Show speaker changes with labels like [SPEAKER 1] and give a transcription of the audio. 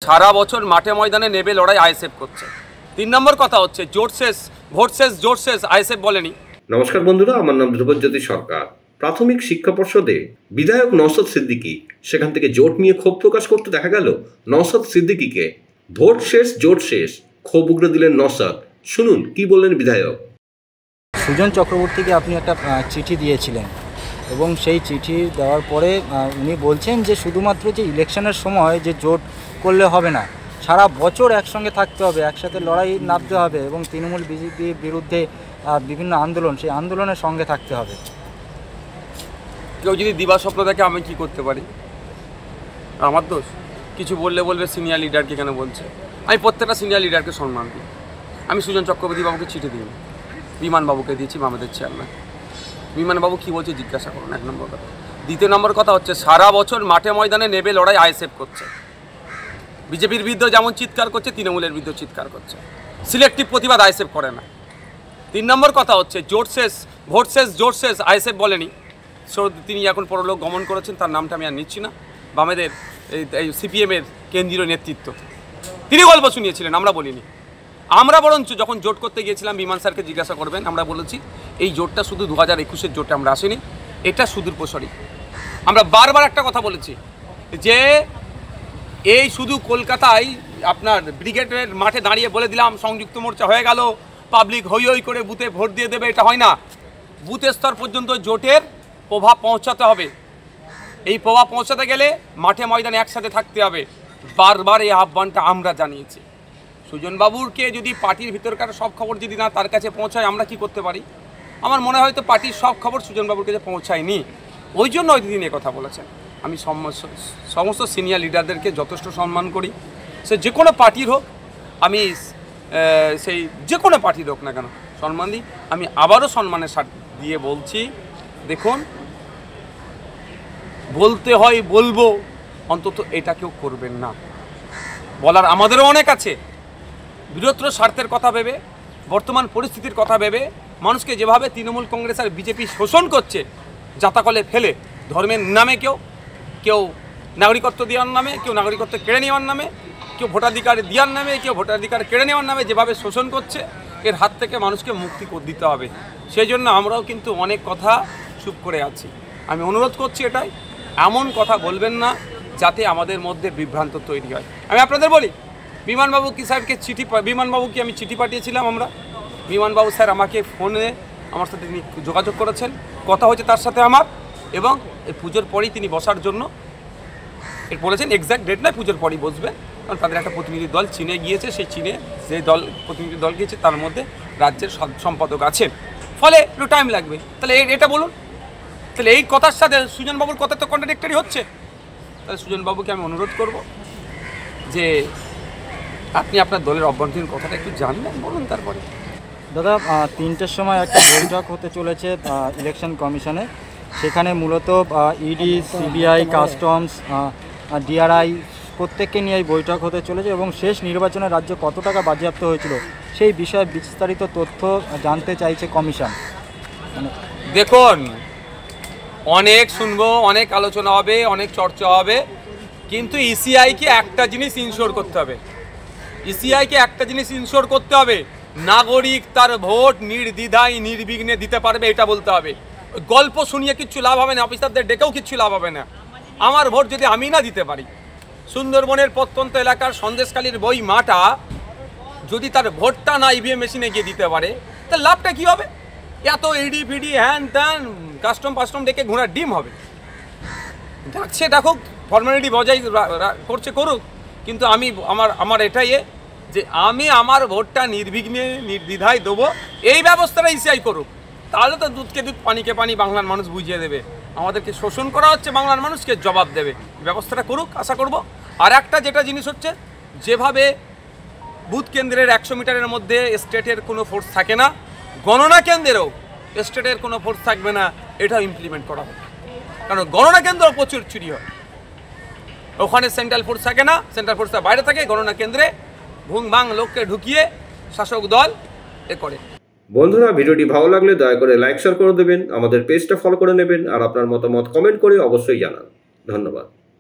[SPEAKER 1] সারা বছর মাঠে ময়দানে নেবে লড়াই আইএসএফ করছে। 3 নম্বর কথা হচ্ছে জোট শেষ, ভোট শেষ, জোট শেষ, আইএসএফ বলেনি।
[SPEAKER 2] নমস্কার বন্ধুরা, আমার নাম ধ্রুবজ্যোতি সরকার। প্রাথমিক শিক্ষা পর্ষদে বিধায়ক নওশাদ সিদ্দিকী সেখান থেকে জোট নিয়ে ক্ষোভ প্রকাশ করতে দেখা গেল নওশাদ সিদ্দিকীকে। ভোট শেষ, জোট শেষ, ক্ষোভ উগড়ে দিলেন নওশাদ। শুনুন কি বললেন বিধায়ক।
[SPEAKER 3] সুজন চক্রবর্তীকে আপনি একটা চিঠি দিয়েছিলেন এবং সেই চিঠি দেওয়ার পরে উনি বলছেন যে শুধুমাত্র যে ইলেকশনের সময় যে জোট করলে হবে না, সারা বছর একসঙ্গে থাকতে হবে, একসাথে লড়াই নামতে হবে এবং তৃণমূল বিজেপির বিরুদ্ধে বিভিন্ন আন্দোলন, সেই আন্দোলনের সঙ্গে থাকতে হবে।
[SPEAKER 1] কেউ যদি দিবা স্বপ্ন দেখে আমি কি করতে পারি? আমার দোষ? কিছু বললে বলবে সিনিয়র লিডারকে কেন বলছে। আমি প্রত্যেকটা সিনিয়র লিডারকে সম্মান দিই। আমি সুজন চক্রবর্তী বাবুকে চিঠি দিই, বিমানবাবুকে দিয়েছি, আমাদের চেয়ারম্যান। বিমানবাবু কী বলছে জিজ্ঞাসা করুন, 1 নম্বর কথা। 2 নম্বর কথা হচ্ছে সারা বছর মাঠে ময়দানে নেবে লড়াই আইএসএফ করছে। বিজেপির বিরুদ্ধে যেমন চিৎকার করছে, তৃণমূলের বিরুদ্ধে চিৎকার করছে। সিলেক্টিভ প্রতিবাদ আইএসএফ করে না। 3 নম্বর কথা হচ্ছে জোট শেষ, ভোট শেষ, জোট শেষ, আইএসএফ বলেনি। তিনি এখন পরলোক গমন করেছেন, তার নামটা আমি আর নিচ্ছি না। বামেদের এই সিপিএমের কেন্দ্রীয় নেতৃত্ব, তিনি গল্প শুনিয়েছিলেন, আমরা বলিনি। আমরা বরঞ্চ যখন জোট করতে গিয়েছিলাম, বিমান স্যারকে জিজ্ঞাসা করবেন, আমরা বলেছি এই জোটটা শুধু 2021-এর জোটে আমরা আসিনি, এটা সুদূর প্রসারী। আমরা বারবার একটা কথা বলেছি যে এই শুধু কলকাতায় আপনার ব্রিগেডের মাঠে দাঁড়িয়ে বলে দিলাম সংযুক্ত মোর্চা হয়ে গেল, পাবলিক হই হই করে বুথে ভোট দিয়ে দেবে, এটা হয় না। বুথ স্তর পর্যন্ত জোটের প্রভাব পৌঁছাতে হবে। এই প্রভাব পৌঁছাতে গেলে মাঠে ময়দানে একসাথে থাকতে হবে। বারবার এই আহ্বানটা আমরা জানিয়েছি। সুজনবাবুরকে যদি পার্টির ভিতরকার সব খবর যদি না তার কাছে পৌঁছায়, আমরা কি করতে পারি? আমার মনে হয় তো পার্টির সব খবর সুজনবাবুর কাছে পৌঁছায়নি, ওই জন্য ওই দিন কথা বলেছেন। আমি সমস্ত সিনিয়র লিডারদেরকে যথেষ্ট সম্মান করি, সে যে কোনো পার্টির হোক, আমি সেই যে কোনো পার্টির হোক না কেন সম্মান দিই। আমি আবারও সম্মানের সাথে দিয়ে বলছি, দেখুন বলতে হয় বলবো, অন্তত এটা কেউ করবেন না। বলার আমাদেরও অনেক আছে। বৃহত্তর স্বার্থের কথা ভেবে, বর্তমান পরিস্থিতির কথা ভেবে, মানুষকে যেভাবে তৃণমূল কংগ্রেস আর বিজেপি শোষণ করছে, জাতাকলে ফেলে, ধর্মের নামে কেউ নাগরিকত্ব দেওয়ার নামে, কেউ নাগরিকত্ব কেড়ে নেওয়ার নামে, কেউ ভোটাধিকার দেওয়ার নামে, কেউ ভোটাধিকার কেড়ে নেওয়ার নামে যেভাবে শোষণ করছে, এর হাত থেকে মানুষকে মুক্তি দিতে হবে। সেই জন্য আমরাও কিন্তু অনেক কথা চুপ করে আছি। আমি অনুরোধ করছি এটাই, এমন কথা বলবেন না যাতে আমাদের মধ্যে বিভ্রান্ত তৈরি হয়। আমি আপনাদের বলি, বিমানবাবু কি স্যারকে বিমানবাবুকে আমি চিঠি পাঠিয়েছিলাম। বিমানবাবু স্যার আমাকে ফোনে আমার সাথে তিনি যোগাযোগ করেছেন, কথা হয়েছে তার সাথে আমার, এবং এই পুজোর পরেই তিনি বসার জন্য বলেছেন। এক্স্যাক্ট ডেট নয়, পুজোর পরেই বসবে, কারণ তাদের একটা প্রতিনিধি দল চীনে গিয়েছে। সেই চীনে যে প্রতিনিধি দল গিয়েছে তার মধ্যে রাজ্যের সম্পাদক আছেন, ফলে একটু টাইম লাগবে। তাহলে এটা বলুন, তাহলে এই কথার সাথে সুজনবাবুর কথা তো কন্ট্রাডিক্টরি হচ্ছে। তাহলে সুজনবাবুকে আমি অনুরোধ করব যে আপনি আপনার দলের অভ্যন্তরীণ কথাটা একটু জানবেন, বলুন। তারপরে
[SPEAKER 3] দাদা 3টের সময় একটা বৈঠক হতে চলেছে ইলেকশন কমিশনে। সেখানে মূলত ইডি, সিবিআই, কাস্টমস, ডিআরআই প্রত্যেককে নিয়ে এই বৈঠক হতে চলেছে এবং শেষ নির্বাচনে রাজ্যে কত টাকা বাজেয়াপ্ত হয়েছিল সেই বিষয়ে বিস্তারিত তথ্য জানতে চাইছে কমিশন।
[SPEAKER 1] দেখুন, অনেক শুনবো, অনেক আলোচনা হবে, অনেক চর্চা হবে, কিন্তু ইসিআইকে একটা জিনিস ইনশোর করতে হবে। ইসিআইকে একটা জিনিস ইনশোর করতে হবে, নাগরিক তার ভোট নির্দ্বিধায় নির্বিঘ্নে দিতে পারবে, এটা বলতে হবে। গল্প শুনিয়ে কিচ্ছু লাভ হবে না, অফিসারদের ডেকেও কিচ্ছু লাভ হবে না। আমার ভোট যদি আমি না দিতে পারি, সুন্দরবনের প্রত্যন্ত এলাকার সন্দেশখালীর বই মাটা যদি তার ভোটটা না ইভিএম মেশিনে গিয়ে দিতে পারে, তার লাভটা কী হবে? এত ইডি ফিডি হ্যান ত্যান কাস্টম ডেকে ঘোড়ার ডিম হবে। ডাকছে ডাকুক, ফর্মালিটি বজায় করছে করুক, কিন্তু আমি আমার এটাই যে আমি আমার ভোটটা নির্বিঘ্নে নির্দ্বিধায় দেবো, এই ব্যবস্থাটা ইসিআই করুক। তাহলে তো দুধকে দুধ পানিকে পানি বাংলার মানুষ বুঝিয়ে দেবে। আমাদেরকে শোষণ করা হচ্ছে, বাংলার মানুষকে জবাব দেবে। ব্যবস্থাটা করুক, আশা করব। আর একটা যেটা জিনিস হচ্ছে, যেভাবে বুথ কেন্দ্রের 100 মিটারের মধ্যে স্টেটের কোনো ফোর্স থাকে না, গণনা কেন্দ্রেও স্টেটের কোনো ফোর্স থাকবে না, এটাও ইমপ্লিমেন্ট করা হবে। কারণ গণনা কেন্দ্র প্রচুর চুরি হয়, ওখানে সেন্ট্রাল ফোর্স থাকে না, সেন্ট্রাল ফোর্সটা বাইরে থাকে, গণনা কেন্দ্রে ভুং ভাং লোককে ঢুকিয়ে শাসক দল করে।
[SPEAKER 2] বন্ধুরা, ভিডিওটি ভালো লাগলে দয়া করে লাইক শেয়ার করে দেবেন, আমাদের পেজটা ফলো করে নেবেন, আর আপনার মতামত কমেন্ট করে অবশ্যই জানান। ধন্যবাদ।